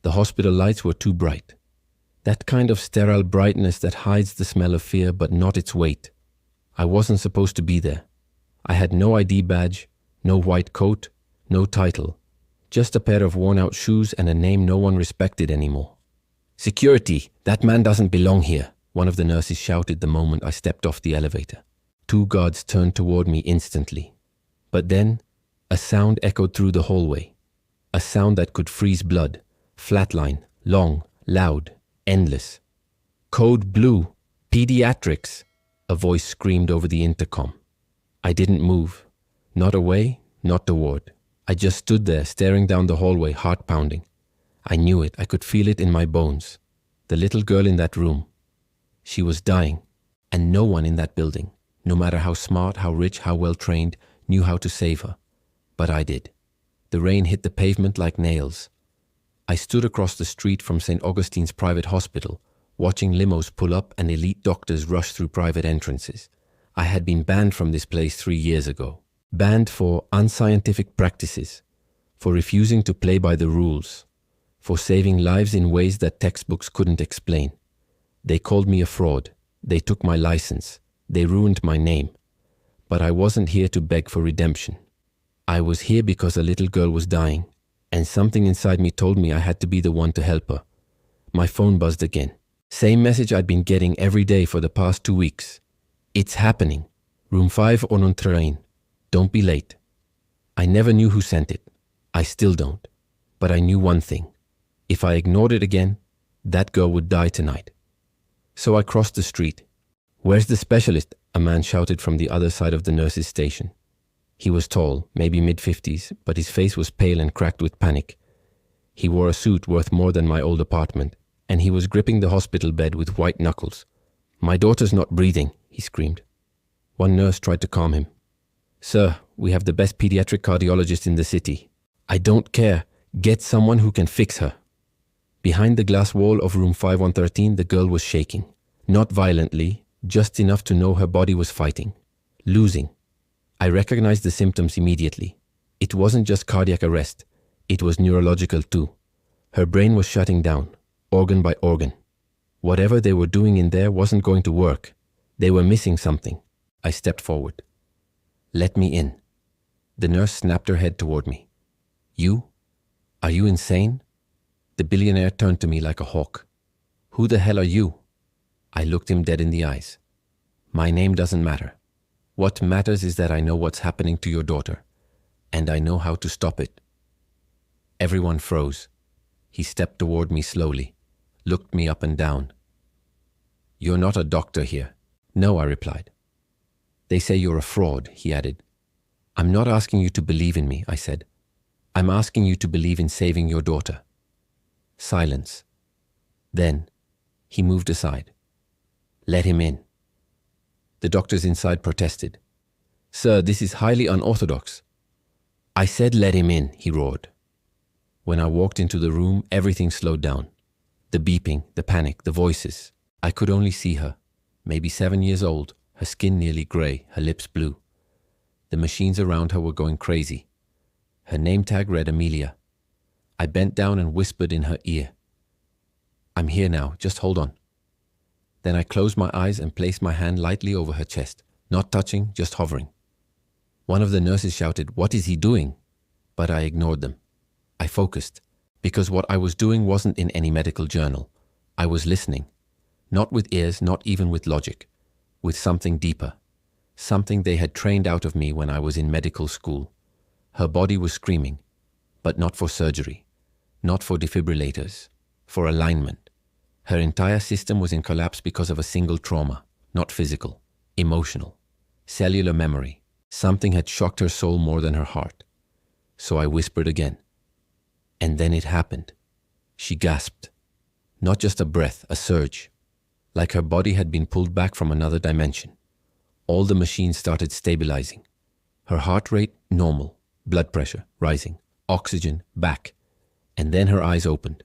The hospital lights were too bright. That kind of sterile brightness that hides the smell of fear but not its weight. I wasn't supposed to be there. I had no ID badge, no white coat, no title. Just a pair of worn-out shoes and a name no one respected anymore. "Security! That man doesn't belong here," one of the nurses shouted the moment I stepped off the elevator. 2 guards turned toward me instantly. But then, a sound echoed through the hallway. A sound that could freeze blood. Flatline, long, loud, endless. "Code Blue! Pediatrics!" a voice screamed over the intercom. I didn't move. Not away, not toward. I just stood there staring down the hallway, heart pounding. I knew it. I could feel it in my bones. The little girl in that room. She was dying. And no one in that building, no matter how smart, how rich, how well trained, knew how to save her. But I did. The rain hit the pavement like nails. I stood across the street from St. Augustine's private hospital, watching limos pull up and elite doctors rush through private entrances. I had been banned from this place 3 years ago. Banned for unscientific practices, for refusing to play by the rules, for saving lives in ways that textbooks couldn't explain. They called me a fraud. They took my license. They ruined my name. But I wasn't here to beg for redemption. I was here because a little girl was dying, and something inside me told me I had to be the one to help her. My phone buzzed again. Same message I'd been getting every day for the past 2 weeks. "It's happening. Room 5 on un train. Don't be late." I never knew who sent it. I still don't. But I knew one thing. If I ignored it again, that girl would die tonight. So I crossed the street. "Where's the specialist?" a man shouted from the other side of the nurse's station. He was tall, maybe mid-50s, but his face was pale and cracked with panic. He wore a suit worth more than my old apartment, and he was gripping the hospital bed with white knuckles. "My daughter's not breathing," he screamed. One nurse tried to calm him. "Sir, we have the best pediatric cardiologist in the city." "I don't care. Get someone who can fix her." Behind the glass wall of room 5113, the girl was shaking. Not violently, just enough to know her body was fighting. Losing. I recognized the symptoms immediately. It wasn't just cardiac arrest. It was neurological too. Her brain was shutting down, organ by organ. Whatever they were doing in there wasn't going to work. They were missing something. I stepped forward. "Let me in." The nurse snapped her head toward me. "You? Are you insane?" The billionaire turned to me like a hawk. "Who the hell are you?" I looked him dead in the eyes. "My name doesn't matter. What matters is that I know what's happening to your daughter, and I know how to stop it." Everyone froze. He stepped toward me slowly, looked me up and down. "You're not a doctor here." "No," I replied. "They say you're a fraud," he added. "I'm not asking you to believe in me," I said. "I'm asking you to believe in saving your daughter." Silence. Then, he moved aside. "Let him in." The doctors inside protested. "Sir, this is highly unorthodox." "I said let him in," he roared. When I walked into the room, everything slowed down. The beeping, the panic, the voices. I could only see her, maybe 7 years old, her skin nearly grey, her lips blue. The machines around her were going crazy. Her name tag read Amelia. I bent down and whispered in her ear. "I'm here now, just hold on." Then I closed my eyes and placed my hand lightly over her chest, not touching, just hovering. One of the nurses shouted, "What is he doing?" But I ignored them. I focused, because what I was doing wasn't in any medical journal. I was listening, not with ears, not even with logic, with something deeper, something they had trained out of me when I was in medical school. Her body was screaming, but not for surgery, not for defibrillators, for alignment. Her entire system was in collapse because of a single trauma, not physical, emotional, cellular memory. Something had shocked her soul more than her heart. So I whispered again. And then it happened. She gasped. Not just a breath, a surge. Like her body had been pulled back from another dimension. All the machines started stabilizing. Her heart rate, normal. Blood pressure, rising. Oxygen, back. And then her eyes opened.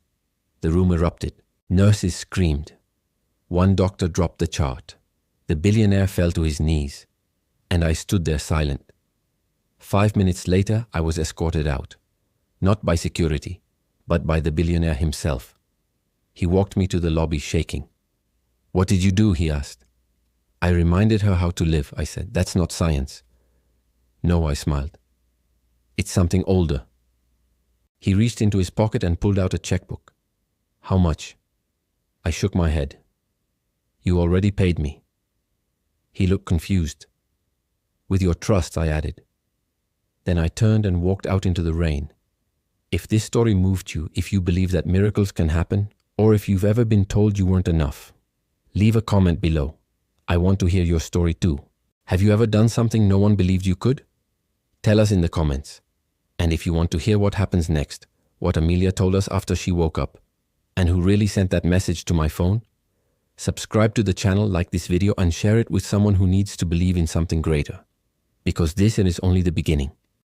The room erupted. Nurses screamed. One doctor dropped the chart. The billionaire fell to his knees. And I stood there silent. 5 minutes later, I was escorted out. Not by security, but by the billionaire himself. He walked me to the lobby shaking. "What did you do?" he asked. "I reminded her how to live," I said. "That's not science." "No," I smiled. "It's something older." He reached into his pocket and pulled out a checkbook. "How much?" I shook my head. "You already paid me." He looked confused. "With your trust," I added. Then I turned and walked out into the rain. If this story moved you, if you believe that miracles can happen, or if you've ever been told you weren't enough, leave a comment below. I want to hear your story too. Have you ever done something no one believed you could? Tell us in the comments. And if you want to hear what happens next, what Amelia told us after she woke up, and who really sent that message to my phone, subscribe to the channel, like this video, and share it with someone who needs to believe in something greater. Because this is only the beginning.